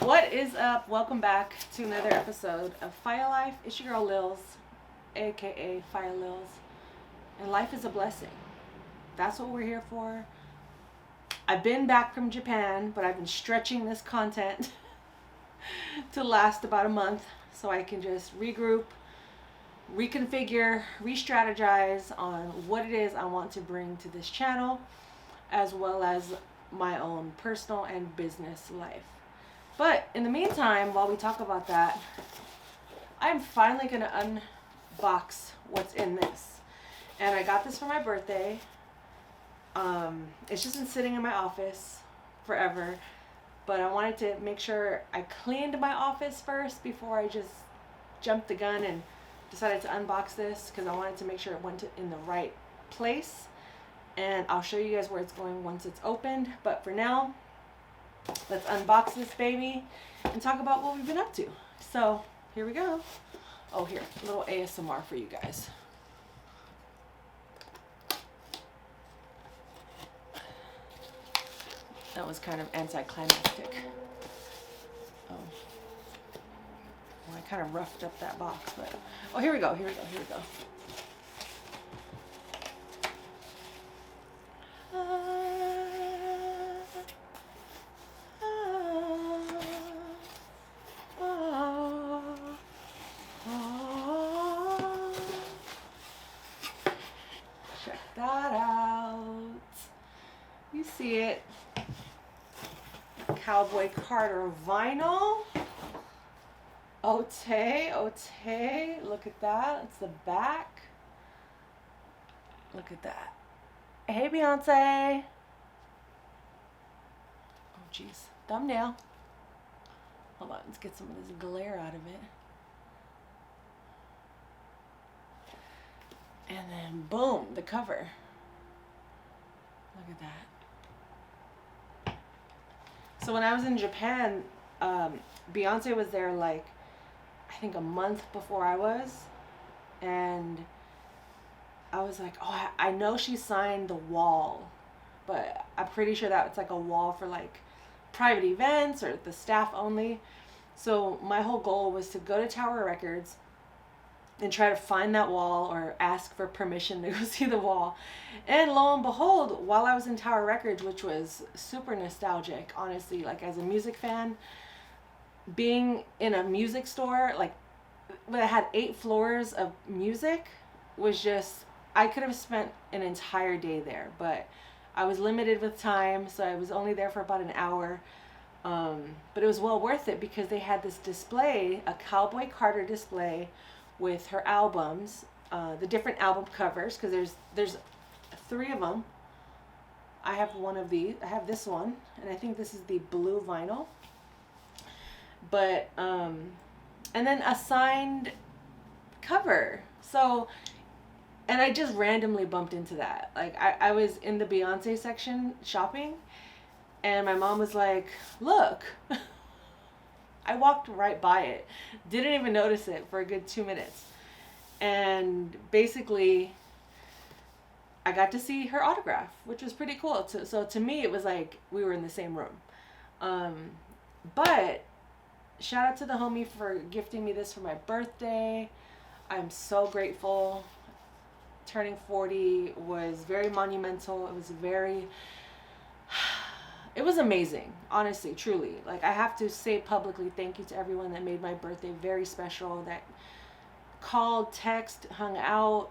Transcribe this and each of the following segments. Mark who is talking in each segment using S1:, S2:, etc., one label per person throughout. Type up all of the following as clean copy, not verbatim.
S1: What is up? Welcome back to another episode of Fire Life. It's your girl Lilz, aka Fire Lilz. And life is a blessing. That's what we're here for. I've been back from Japan, but I've been stretching this content to last about a month so I can just regroup, reconfigure, re-strategize on what it is I want to bring to this channel, as well as my own personal and business life. But in the meantime, while we talk about that, I'm finally going to unbox what's in this. And I got this for my birthday. It's just been sitting in my office forever. But I wanted to make sure I cleaned my office first before I just jumped the gun and decided to unbox this, because I wanted to make sure it went in the right place. And I'll show you guys where it's going once it's opened. But for now, let's unbox this baby and talk about what we've been up to. So here we go. Oh, here, a little ASMR for you guys. That was kind of anticlimactic. Oh, well, I kind of roughed up that box, but oh, here we go. Check that out. You see it. Cowboy Carter vinyl. Ote. Look at that. It's the back. Look at that. Hey, Beyonce. Oh, jeez. Thumbnail. Hold on. Let's get some of this glare out of it. And then, boom, the cover. Look at that. So when I was in Japan, Beyonce was there like, I think a month before I was. And I was like, oh, I know she signed the wall, but I'm pretty sure that it's like a wall for like private events or the staff only. So my whole goal was to go to Tower Records and try to find that wall or ask for permission to go see the wall. And lo and behold, while I was in Tower Records, which was super nostalgic, honestly, like as a music fan, being in a music store, like that had 8 floors of music, was just, I could have spent an entire day there, but I was limited with time, so I was only there for about an hour. But it was well worth it because they had this display, a Cowboy Carter display, with her albums, the different album covers, because there's 3 of them. I have one of these. I have this one, and I think this is the blue vinyl. But and then a signed cover. So, and I just randomly bumped into that. Like I was in the Beyonce section shopping, and my mom was like, "Look." I walked right by it, didn't even notice it for a good 2 minutes. And basically, I got to see her autograph, which was pretty cool. So to me, it was like we were in the same room. But shout out to the homie for gifting me this for my birthday. I'm so grateful. Turning 40 was very monumental. It was amazing, honestly, truly. Like, I have to say publicly thank you to everyone that made my birthday very special, that called, text, hung out,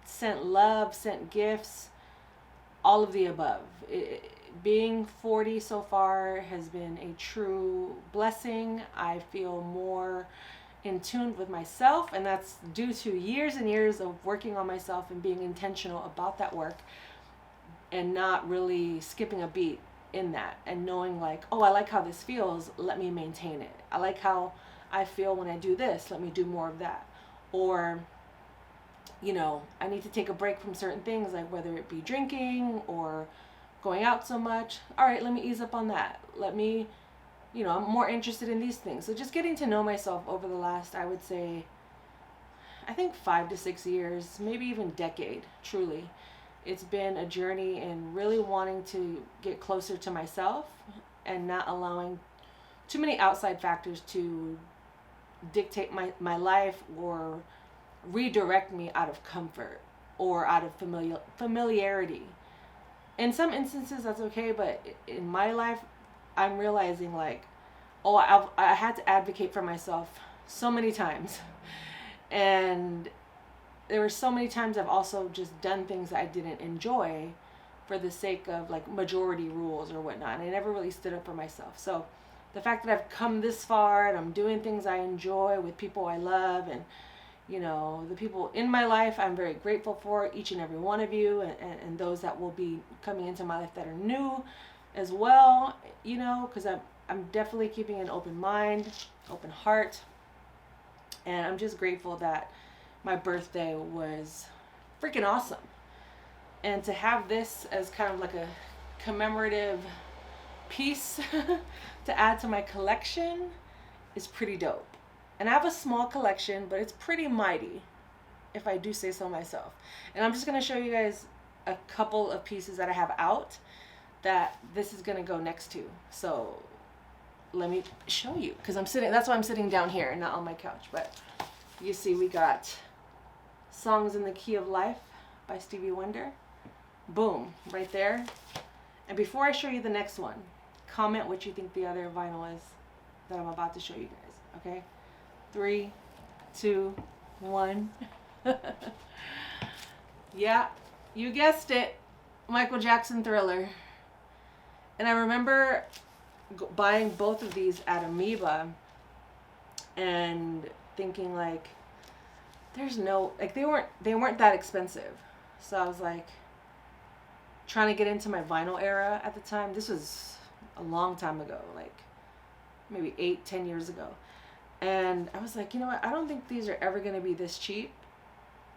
S1: sent love, sent gifts, all of the above. Being 40 so far has been a true blessing. I feel more in tune with myself, and that's due to years and years of working on myself and being intentional about that work, and not really skipping a beat in that, and knowing like, oh, I like how this feels, let me maintain it. I like how I feel when I do this, let me do more of that. Or, you know, I need to take a break from certain things, like whether it be drinking or going out so much. All right, let me ease up on that. Let me, you know, I'm more interested in these things. So just getting to know myself over the last, I would say, I think 5 to 6 years, maybe even decade, truly. It's been a journey in really wanting to get closer to myself and not allowing too many outside factors to dictate my life or redirect me out of comfort or out of familiarity. In some instances that's okay, but in my life I'm realizing like, oh, I had to advocate for myself so many times, and there were so many times I've also just done things that I didn't enjoy for the sake of like majority rules or whatnot, and I never really stood up for myself. So the fact that I've come this far and I'm doing things I enjoy with people I love, and you know, the people in my life I'm very grateful for, each and every one of you, and those that will be coming into my life that are new as well, you know, because I'm definitely keeping an open mind, open heart, and I'm just grateful that my birthday was freaking awesome. And to have this as kind of like a commemorative piece to add to my collection is pretty dope. And I have a small collection, but it's pretty mighty, if I do say so myself. And I'm just going to show you guys a couple of pieces that I have out that this is going to go next to. So let me show you, because that's why I'm sitting down here and not on my couch. But you see, we got Songs in the Key of Life by Stevie Wonder. Boom, right there. And before I show you the next one, comment what you think the other vinyl is that I'm about to show you guys, okay? 3, 2, 1. Yeah, you guessed it, Michael Jackson Thriller. And I remember buying both of these at Amoeba and thinking like, there's no, like they weren't that expensive. So I was like trying to get into my vinyl era at the time. This was a long time ago, like maybe 8-10 years ago. And I was like, you know what, I don't think these are ever going to be this cheap.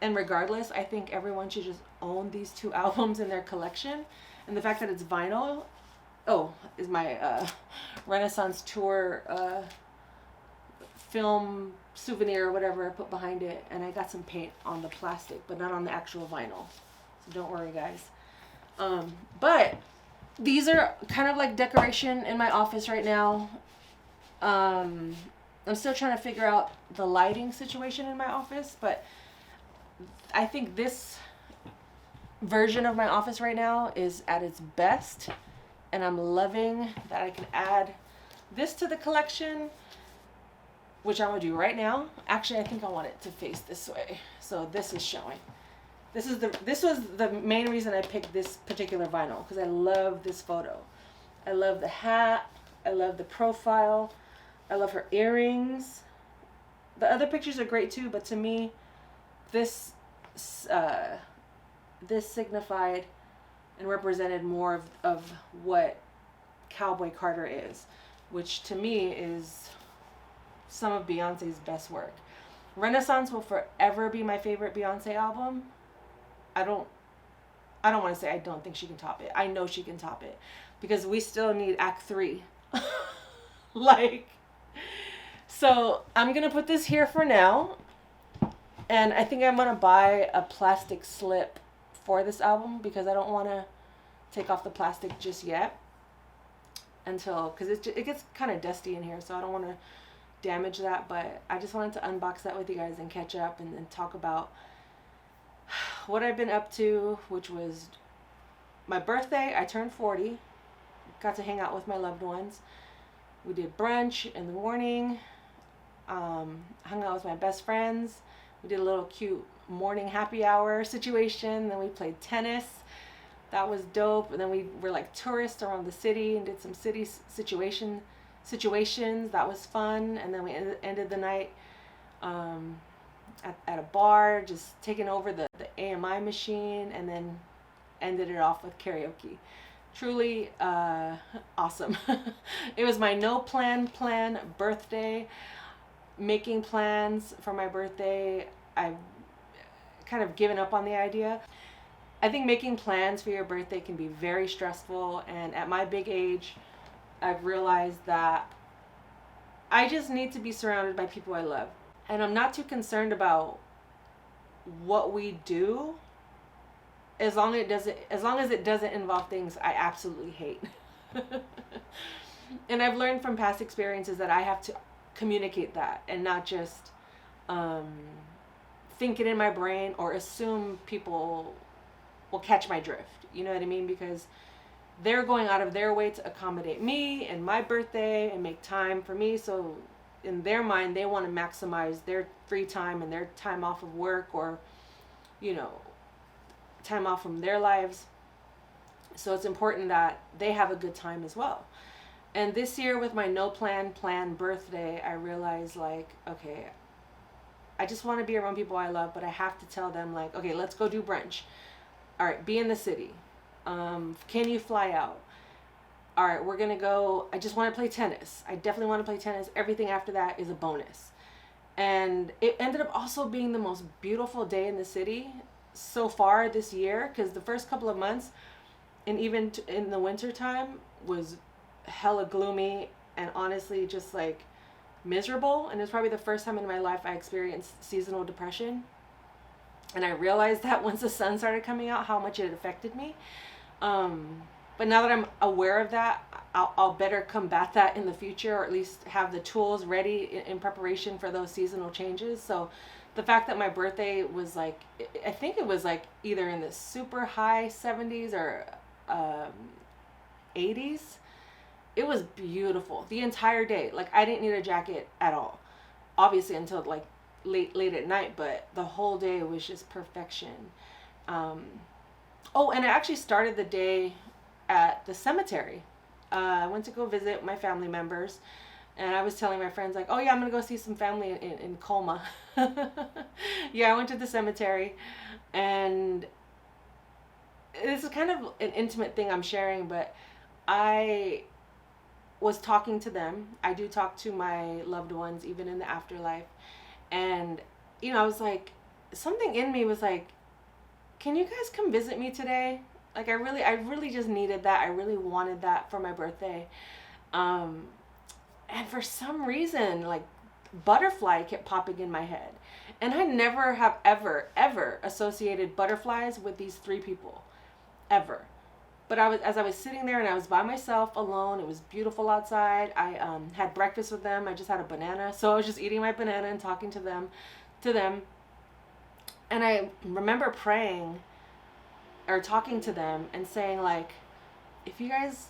S1: And regardless, I think everyone should just own these 2 albums in their collection. And the fact that it's vinyl, is my Renaissance tour film souvenir or whatever I put behind it. And I got some paint on the plastic, but not on the actual vinyl. So don't worry, guys. But these are kind of like decoration in my office right now. I'm still trying to figure out the lighting situation in my office, but I think this version of my office right now is at its best, and I'm loving that I can add this to the collection, which I'm going to do right now. Actually, I think I want it to face this way, so this is showing. This was the main reason I picked this particular vinyl, because I love this photo. I love the hat. I love the profile. I love her earrings. The other pictures are great too, but to me, this signified and represented more of what Cowboy Carter is, which to me is some of Beyonce's best work. Renaissance will forever be my favorite Beyonce album. I don't want to say I don't think she can top it. I know she can top it, because we still need Act 3. Like, so I'm going to put this here for now. And I think I'm going to buy a plastic slip for this album, because I don't want to take off the plastic just yet because it gets kind of dusty in here. So I don't want to damage that, but I just wanted to unbox that with you guys and catch up and talk about what I've been up to, which was my birthday. I turned 40, got to hang out with my loved ones. We did brunch in the morning, hung out with my best friends. We did a little cute morning happy hour situation. Then we played tennis. That was dope. And then we were like tourists around the city and did some city situations. That was fun. And then we ended the night at a bar, just taking over the AMI machine, and then ended it off with karaoke. Truly awesome. It was my no plan birthday. Making plans for my birthday, I've kind of given up on the idea. I think making plans for your birthday can be very stressful, and at my big age, I've realized that I just need to be surrounded by people I love. And I'm not too concerned about what we do, as long as it doesn't involve things I absolutely hate. And I've learned from past experiences that I have to communicate that and not just um, think it in my brain or assume people will catch my drift. You know what I mean? Because they're going out of their way to accommodate me and my birthday and make time for me. So in their mind, they want to maximize their free time and their time off of work, or, you know, time off from their lives. So it's important that they have a good time as well. And this year with my no plan birthday, I realized, like, okay, I just want to be around people I love, but I have to tell them, like, okay, let's go do brunch. All right, be in the city. Can you fly out? All right, we're going to go. I just want to play tennis. I definitely want to play tennis. Everything after that is a bonus. And it ended up also being the most beautiful day in the city so far this year, because the first couple of months, and even in the winter time, was hella gloomy and honestly just like miserable. And it's probably the first time in my life I experienced seasonal depression. And I realized that once the sun started coming out, how much it affected me. But now that I'm aware of that, I'll better combat that in the future, or at least have the tools ready in preparation for those seasonal changes. So the fact that my birthday was like, I think it was like either in the super high 70s or 80s, it was beautiful the entire day. Like, I didn't need a jacket at all, obviously, until like late at night, but the whole day was just perfection. Oh, and I actually started the day at the cemetery. I went to go visit my family members, and I was telling my friends, like, oh yeah, I'm gonna go see some family in Colma. Yeah, I went to the cemetery, and this is kind of an intimate thing I'm sharing, but I was talking to them. I do talk to my loved ones even in the afterlife. And, you know, I was like, something in me was like, can you guys come visit me today? Like, I really just needed that. I really wanted that for my birthday. And for some reason, like, butterfly kept popping in my head. And I never have ever associated butterflies with these three people. Ever. But as I was sitting there and I was by myself alone, it was beautiful outside. I had breakfast with them. I just had a banana. So I was just eating my banana and talking to them. And I remember praying or talking to them and saying, like, if you guys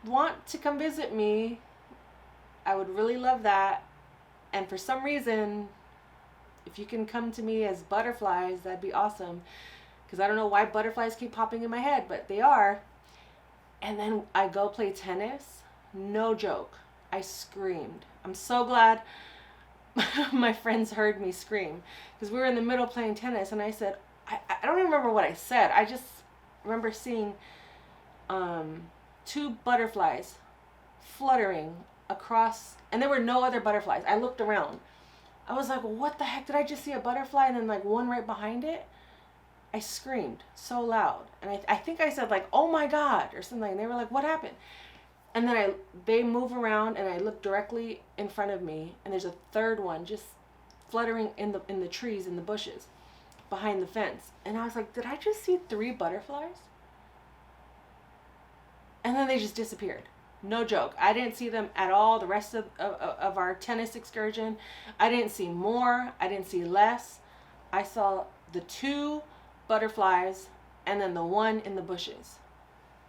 S1: want to come visit me, I would really love that. And for some reason, if you can come to me as butterflies, that'd be awesome. Because I don't know why butterflies keep popping in my head, but they are. And then I go play tennis. No joke. I screamed. I'm so glad my friends heard me scream. Because we were in the middle playing tennis, and I said, I don't even remember what I said. I just remember seeing two butterflies fluttering across, and there were no other butterflies. I looked around. I was like, what the heck? Did I just see a butterfly and then like one right behind it? I screamed so loud. And I think I said like, oh my God, or something. And they were like, what happened? And then they move around, and I look directly in front of me, and there's a third one just fluttering in the trees, in the bushes behind the fence. And I was like, did I just see 3 butterflies? And then they just disappeared. No joke. I didn't see them at all the rest of our tennis excursion. I didn't see more. I didn't see less. I saw the 2 butterflies and then the one in the bushes.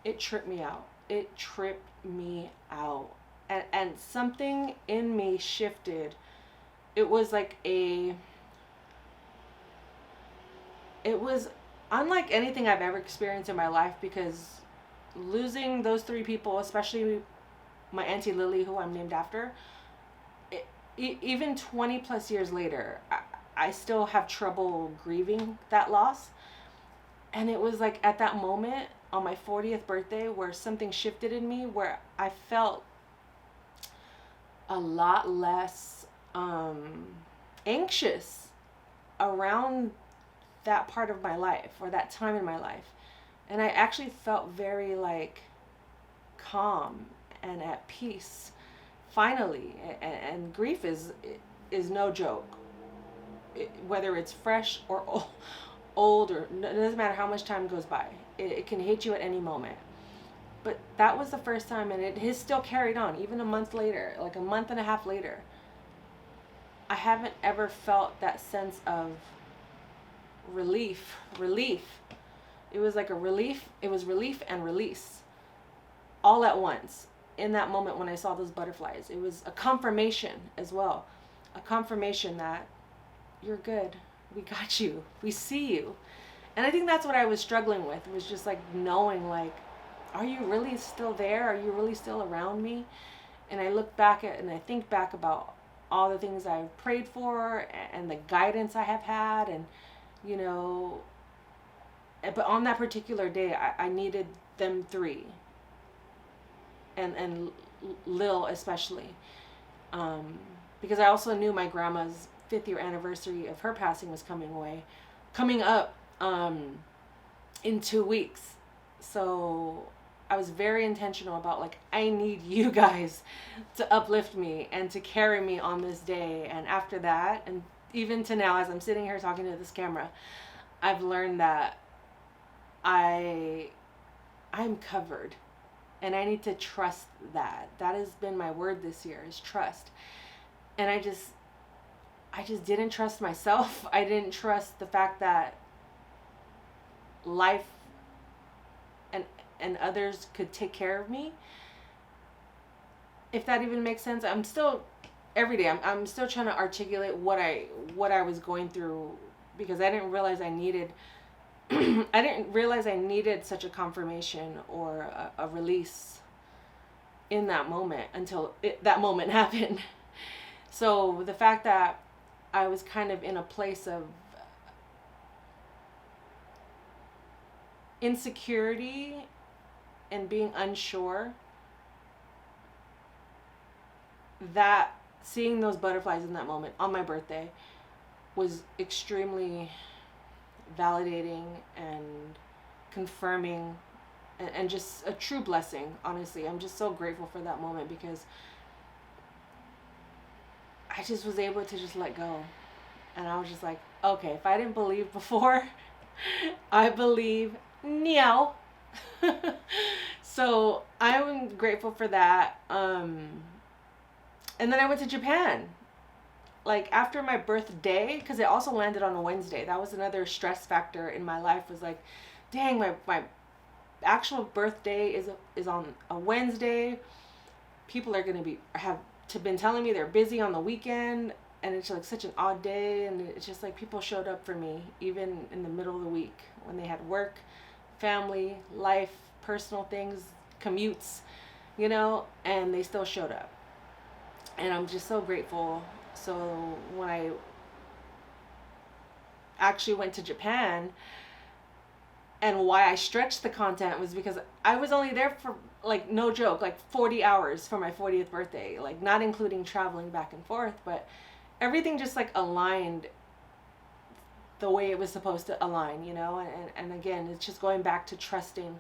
S1: It tripped me out. It tripped me out. And something in me shifted. It was like it was unlike anything I've ever experienced in my life, because losing those 3 people, especially my Auntie Lily, who I'm named after, even 20 plus years later, I still have trouble grieving that loss. And it was like at that moment on my 40th birthday where something shifted in me, where I felt a lot less anxious around that part of my life, or that time in my life. And I actually felt very like calm and at peace finally. And grief is no joke. Whether it's fresh or old, or it doesn't matter how much time goes by, it can hit you at any moment. But that was the first time, and it has still carried on, even a month later, like a month and a half later. I haven't ever felt that sense of relief. It was like a relief. It was relief and release all at once in that moment when I saw those butterflies. It was a confirmation as well. A confirmation that you're good. We got you. We see you. And I think that's what I was struggling with, was just like knowing, like, are you really still there? Are you really still around me? And I look back at, and I think back about all the things I've prayed for and the guidance I have had, and, you know, but on that particular day, I needed them three. And Lil especially. Because I also knew my grandma's 5th year anniversary of her passing was coming up in 2 weeks. So I was very intentional about, like, I need you guys to uplift me and to carry me on this day. And after that, and even to now, as I'm sitting here talking to this camera, I've learned that I'm covered. And I need to trust that. That has been my word this year, is trust. And I just didn't trust myself. I didn't trust the fact that life and others could take care of me. If that even makes sense. I'm still, every day, I'm still trying to articulate what I was going through, because I didn't realize I needed such a confirmation or a release in that moment until that moment happened. So the fact that I was kind of in a place of insecurity and being unsure, that seeing those butterflies in that moment on my birthday was extremely validating and confirming, and just a true blessing. Honestly, I'm just so grateful for that moment, because I just was able to just let go. And I was just like, okay, if I didn't believe before, I believe now. So I'm grateful for that. And then I went to Japan, like after my birthday, because it also landed on a Wednesday. That was another stress factor in my life, was like, dang, my actual birthday is on a Wednesday. People are going to been telling me they're busy on the weekend, and it's like such an odd day. And it's just like people showed up for me even in the middle of the week when they had work, family, life, personal things, commutes, you know, and they still showed up. And I'm just so grateful. So when I actually went to Japan, and why I stretched the content was because I was only there for, like, no joke, like 40 hours for my 40th birthday, like not including traveling back and forth, but everything just like aligned the way it was supposed to align, you know. And again, it's just going back to trusting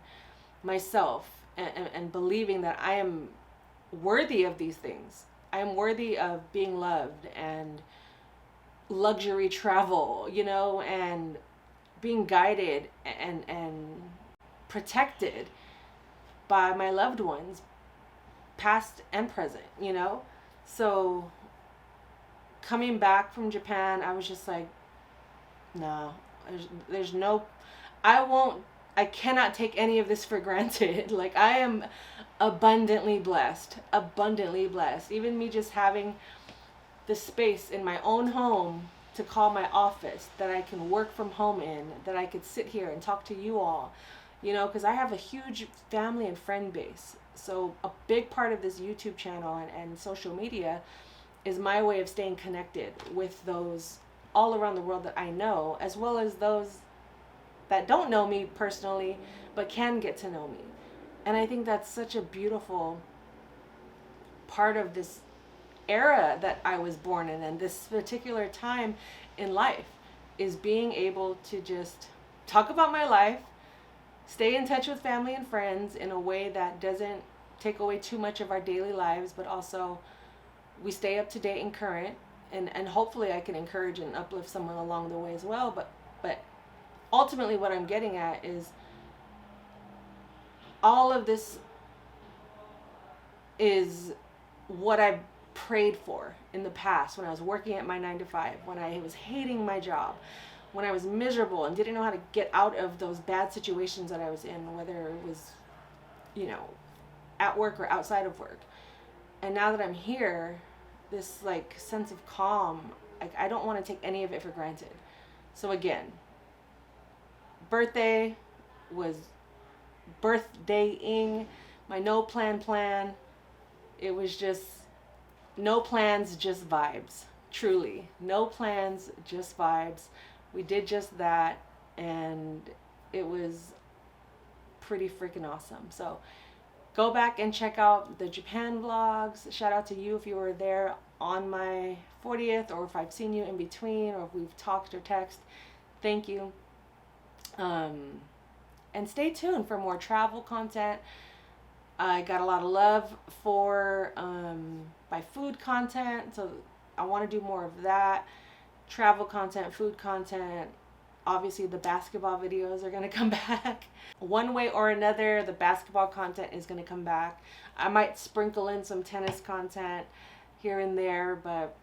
S1: myself and believing that I am worthy of these things. I am worthy of being loved and luxury travel, you know, and being guided and protected by my loved ones, past and present, you know. So coming back from Japan, I was just like, no, there's no, I cannot take any of this for granted. Like, I am abundantly blessed. Even me just having the space in my own home to call my office, that I can work from home in, that I could sit here and talk to you all, you know, because I have a huge family and friend base. So a big part of this YouTube channel and social media is my way of staying connected with those all around the world that I know, as well as those that don't know me personally, but can get to know me. And I think that's such a beautiful part of this era that I was born in, and this particular time in life, is being able to just talk about my life, stay in touch with family and friends in a way that doesn't take away too much of our daily lives, but also we stay up to date and current, and hopefully I can encourage and uplift someone along the way as well. But ultimately what I'm getting at is all of this is what I prayed for in the past when I was working at my 9 to 5, when I was hating my job, when I was miserable and didn't know how to get out of those bad situations that I was in, whether it was, you know, at work or outside of work. And now that I'm here, this like sense of calm, like I don't want to take any of it for granted. So again, birthday was birthdaying my no plan. It was just no plans, just vibes. Truly, no plans, just vibes. We did just that, and it was pretty freaking awesome. So go back and check out the Japan vlogs. Shout out to you if you were there on my 40th, or if I've seen you in between, or if we've talked or texted. Thank you. And stay tuned for more travel content. I got a lot of love for my food content, so I want to do more of that. Travel content, food content. Obviously the basketball videos are going to come back. One way or another, the basketball content is going to come back. I might sprinkle in some tennis content here and there, but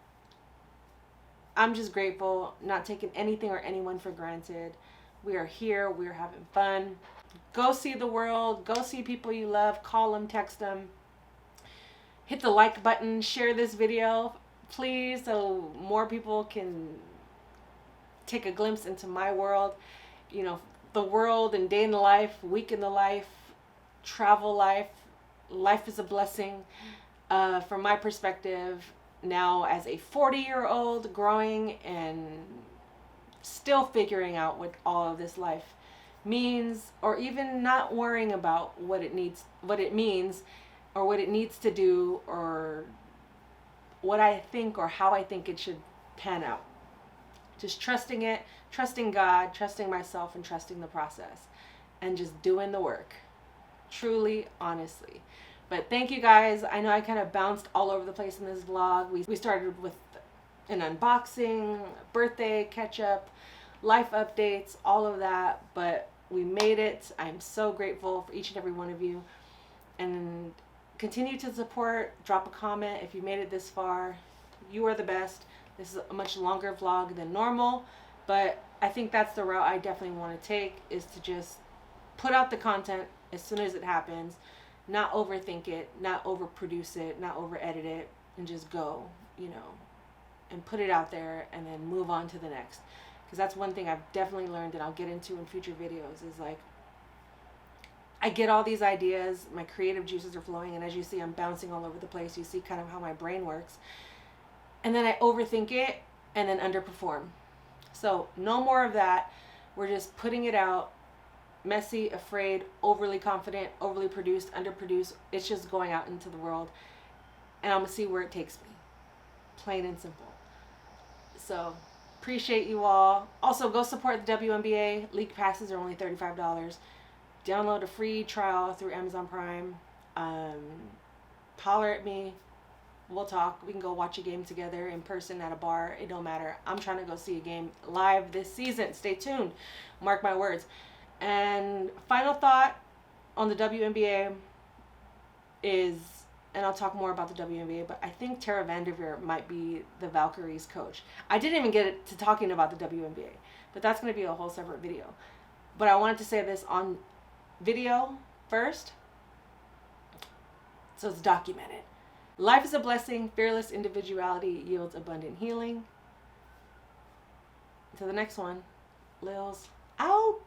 S1: I'm just grateful, not taking anything or anyone for granted. We are here. We are having fun. Go see the world. Go see people you love. Call them, text them. Hit the like button. Share this video, please, so more people can take a glimpse into my world. You know, the world and day in the life, week in the life, travel life. Life is a blessing. From my perspective, now as a 40-year-old growing and still figuring out what all of this life means, or even not worrying about what it means, or what it needs to do, or what I think or how I think it should pan out. Just trusting it, trusting God, trusting myself, and trusting the process, and just doing the work. Truly, honestly. But thank you guys. I know I kind of bounced all over the place in this vlog. We started with an unboxing, birthday catch-up, life updates, all of that, but we made it. I'm so grateful for each and every one of you, and continue to support. Drop a comment if you made it this far. You are the best. This is a much longer vlog than normal, but I think that's the route I definitely want to take, is to just put out the content as soon as it happens, not overthink it, not overproduce it, not over edit it, and just go, you know, and put it out there and then move on to the next. Because that's one thing I've definitely learned, and I'll get into in future videos, is like, I get all these ideas, my creative juices are flowing, and as you see, I'm bouncing all over the place. You see kind of how my brain works. And then I overthink it and then underperform. So no more of that. We're just putting it out. Messy, afraid, overly confident, overly produced, underproduced. It's just going out into the world, and I'm gonna see where it takes me. Plain and simple. So appreciate you all. Also, go support the WNBA. League passes are only $35. Download a free trial through Amazon Prime. Holler at me. We'll talk. We can go watch a game together in person at a bar. It don't matter. I'm trying to go see a game live this season. Stay tuned. Mark my words. And final thought on the WNBA is, and I'll talk more about the WNBA, but I think Tara Vanderveer might be the Valkyries coach. I didn't even get to talking about the WNBA, but that's going to be a whole separate video. But I wanted to say this on video first, so it's documented. Life is a blessing. Fearless individuality yields abundant healing. To the next one. Lilz out.